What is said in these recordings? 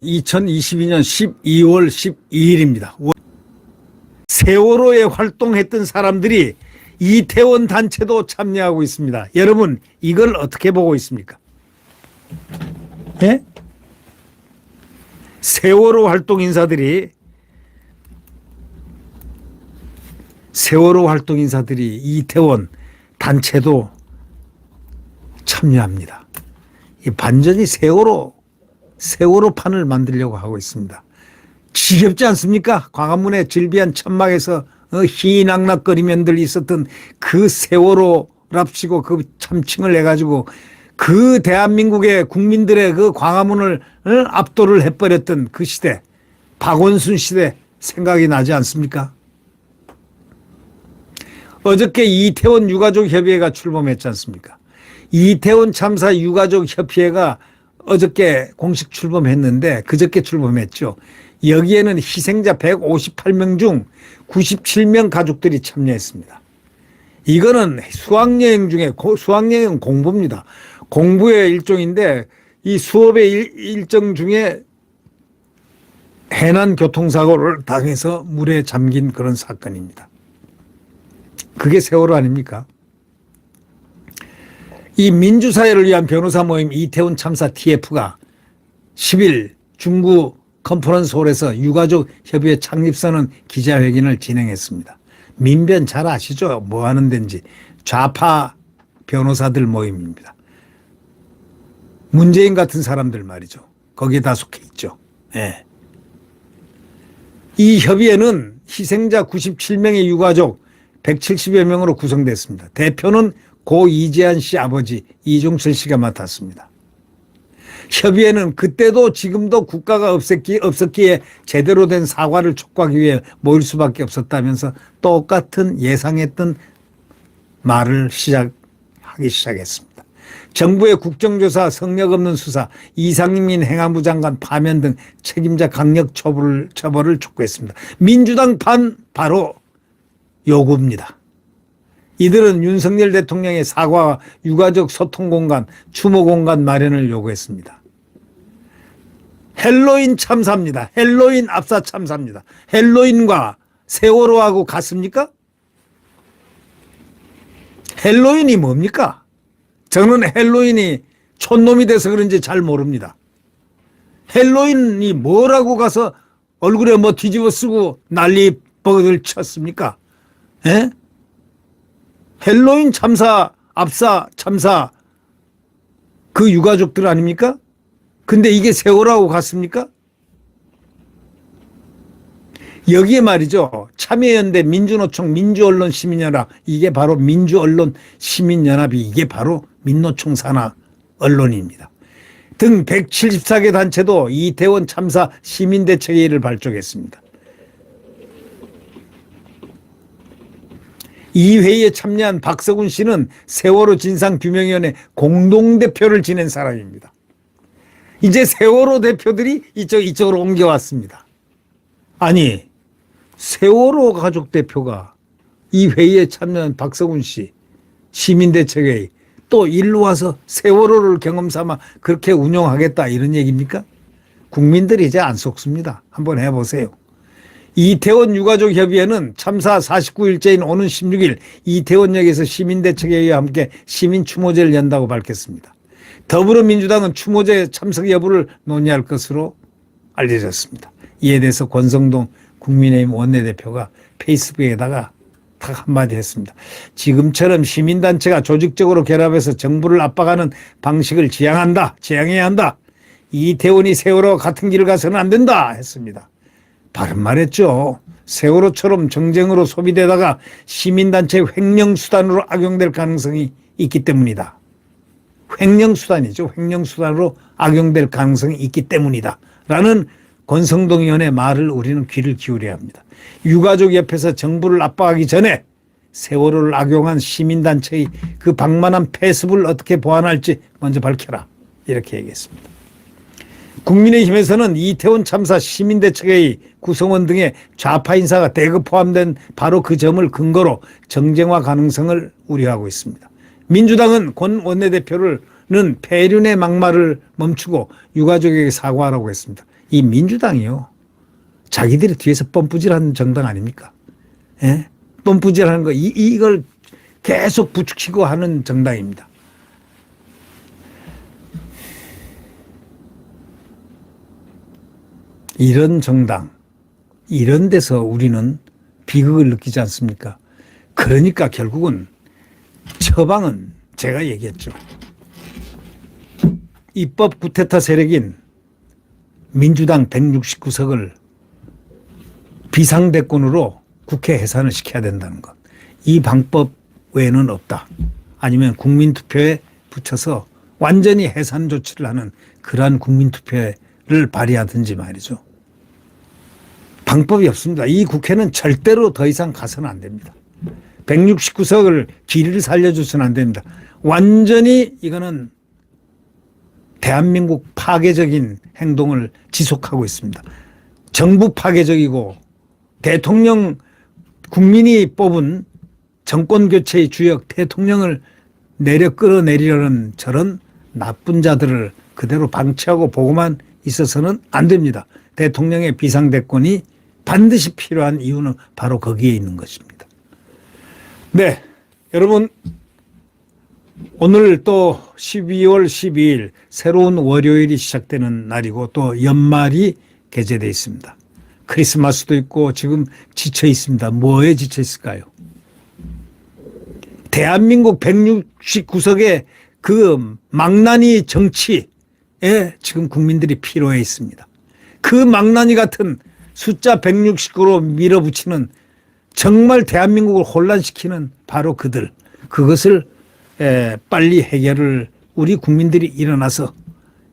(2022년 12월 12일입니다) 세월호에 활동했던 사람들이 이태원 단체도 참여하고 있습니다. 여러분 이걸 어떻게 보고 있습니까? 네? 세월호 활동 인사들이 이태원 단체도 참여합니다. 이 반전이 세월호판을 만들려고 하고 있습니다. 지겹지 않습니까? 광화문의 질비한 천막에서 희낙낙거리면들 있었던 그 세월호랍시고 그 참칭을 해가지고 그 대한민국의 국민들의 그 광화문을 압도를 해버렸던 그 시대, 박원순 시대 생각이 나지 않습니까? 어저께 이태원 유가족 협의회가 출범했지 않습니까? 이태원 참사 유가족 협의회가 어저께 공식 출범했는데 그저께 출범했죠. 여기에는 희생자 158명 중 97명 가족들이 참여했습니다. 이거는 수학여행 중에 수학여행은 공부입니다. 공부의 일종인데 이 수업의 일정 중에 해난 교통사고를 당해서 물에 잠긴 그런 사건입니다. 그게 세월호 아닙니까? 이 민주사회를 위한 변호사 모임 이태원 참사 TF가 10일 중구 컨퍼런스홀에서 유가족 협의회 창립선언 기자회견을 진행했습니다. 민변 잘 아시죠? 뭐 하는 데인지. 좌파 변호사들 모임입니다. 문재인 같은 사람들 말이죠. 거기에 다 속해 있죠. 네. 이 협의회는 희생자 97명의 유가족 170여 명으로 구성됐습니다. 대표는 고 이재한 씨 아버지 이종철 씨가 맡았습니다. 협의회는 그때도 지금도 국가가 없었기에 제대로 된 사과를 촉구하기 위해 모일 수밖에 없었다면서 똑같은 예상했던 말을 하기 시작했습니다. 정부의 국정조사, 성역 없는 수사, 이상민 행안부 장관 파면 등 책임자 강력 처벌을 촉구했습니다. 민주당 판 바로 요구입니다. 이들은 윤석열 대통령의 사과와 유가족 소통 공간, 추모 공간 마련을 요구했습니다. 헬로윈 참사입니다. 헬로윈 압사 참사입니다. 헬로윈과 세월호하고 같습니까? 헬로윈이 뭡니까? 저는 헬로윈이 촌놈이 돼서 그런지 잘 모릅니다. 헬로윈이 뭐라고 가서 얼굴에 뭐 뒤집어 쓰고 난리 뻐들 쳤습니까? 에? 헬로윈 참사, 압사 참사 그 유가족들 아닙니까? 근데 이게 세월호하고 같습니까? 여기에 말이죠. 참여연대, 민주노총, 민주언론 시민연합 이게 바로 민주언론 시민연합이 이게 바로 민노총 산하 언론입니다. 등 174개 단체도 이태원 참사 시민대책회의를 발족했습니다. 이 회의에 참여한 박서군 씨는 세월호 진상규명위원회 공동대표를 지낸 사람입니다. 이제 세월호 대표들이 이쪽으로 옮겨왔습니다. 아니 세월호 가족 대표가 이 회의에 참여한 박서군 씨 시민대책회의 또 일로 와서 세월호를 경험삼아 그렇게 운영하겠다 이런 얘기입니까? 국민들이 이제 안 속습니다. 한번 해보세요. 이태원 유가족협의회는 참사 49일째인 오는 16일 이태원역에서 시민대책회의와 함께 시민추모제를 연다고 밝혔습니다. 더불어민주당은 추모제 참석 여부를 논의할 것으로 알려졌습니다. 이에 대해서 권성동 국민의힘 원내대표가 페이스북에다가 딱 한마디 했습니다. 지금처럼 시민단체가 조직적으로 결합해서 정부를 압박하는 방식을 지양해야 한다. 이태원이 세월호와 같은 길을 가서는 안 된다 했습니다. 바른 말했죠. 세월호처럼 정쟁으로 소비되다가 시민단체 횡령수단으로 악용될 가능성이 있기 때문이다. 횡령수단이죠. 횡령수단으로 악용될 가능성이 있기 때문이다. 라는 권성동 의원의 말을 우리는 귀를 기울여야 합니다. 유가족 옆에서 정부를 압박하기 전에 세월호를 악용한 시민단체의 그 방만한 폐습을 어떻게 보완할지 먼저 밝혀라. 이렇게 얘기했습니다. 국민의힘에서는 이태원 참사 시민대책회의 구성원 등의 좌파 인사가 대거 포함된 바로 그 점을 근거로 정쟁화 가능성을 우려하고 있습니다. 민주당은 권 원내대표는 폐륜의 막말을 멈추고 유가족에게 사과하라고 했습니다. 이 민주당이요, 자기들이 뒤에서 뻔뿌질하는 정당 아닙니까? 예? 뻔뿌질하는 거 이걸 계속 부추기고 하는 정당입니다. 이런 정당, 이런 데서 우리는 비극을 느끼지 않습니까? 그러니까 결국은 처방은 제가 얘기했죠. 입법 구테타 세력인 민주당 169석을 비상대권으로 국회 해산을 시켜야 된다는 것. 이 방법 외에는 없다. 아니면 국민투표에 붙여서 완전히 해산 조치를 하는 그러한 국민투표를 발의하든지 말이죠. 방법이 없습니다. 이 국회는 절대로 더 이상 가서는 안 됩니다. 169석을 길이를 살려줘서는 안 됩니다. 완전히 이거는 대한민국 파괴적인 행동을 지속하고 있습니다. 정부 파괴적이고 대통령, 국민이 뽑은 정권교체의 주역 대통령을 끌어내리려는 저런 나쁜 자들을 그대로 방치하고 보고만 있어서는 안 됩니다. 대통령의 비상대권이 반드시 필요한 이유는 바로 거기에 있는 것입니다. 네, 여러분, 오늘 또 12월 12일 새로운 월요일이 시작되는 날이고 또 연말이 개최되어 있습니다. 크리스마스도 있고 지금 지쳐 있습니다. 뭐에 지쳐 있을까요? 대한민국 169석의 그 망나니 정치에 지금 국민들이 피로해 있습니다. 그 망나니 같은 숫자 169로 밀어붙이는, 정말 대한민국을 혼란시키는 바로 그들, 그것을 빨리 해결을 우리 국민들이 일어나서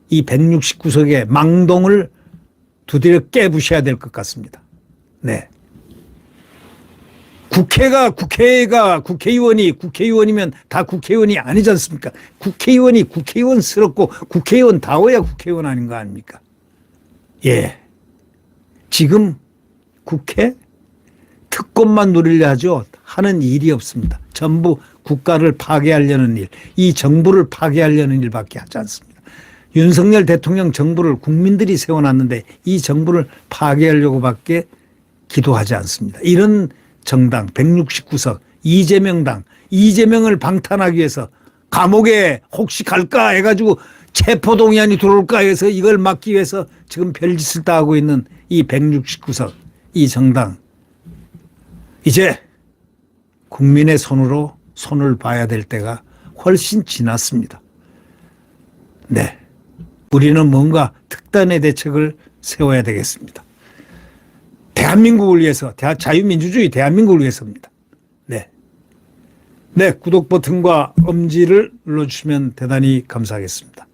이 169석의 망동을 두드려 깨부셔야 될 것 같습니다. 네. 국회의원이 국회의원이면 다 국회의원이 아니지 않습니까? 국회의원이 국회의원스럽고 국회의원다워야 국회의원 아닌 거 아닙니까? 예. 지금 국회 특권만 누리려 하죠. 하는 일이 없습니다. 전부 국가를 파괴하려는 일, 이 정부를 파괴하려는 일밖에 하지 않습니다. 윤석열 대통령 정부를 국민들이 세워놨는데 이 정부를 파괴하려고밖에 기도하지 않습니다. 이런 정당 169석 이재명당, 이재명을 방탄하기 위해서 감옥에 혹시 갈까 해가지고 체포동의안이 들어올까 해서 이걸 막기 위해서 지금 별짓을 다 하고 있는 이 169석 이 정당, 이제 국민의 손으로 손을 봐야 될 때가 훨씬 지났습니다. 네, 우리는 뭔가 특단의 대책을 세워야 되겠습니다. 대한민국을 위해서, 자유민주주의 대한민국을 위해서입니다. 네. 네, 구독 버튼과 엄지를 눌러주시면 대단히 감사하겠습니다.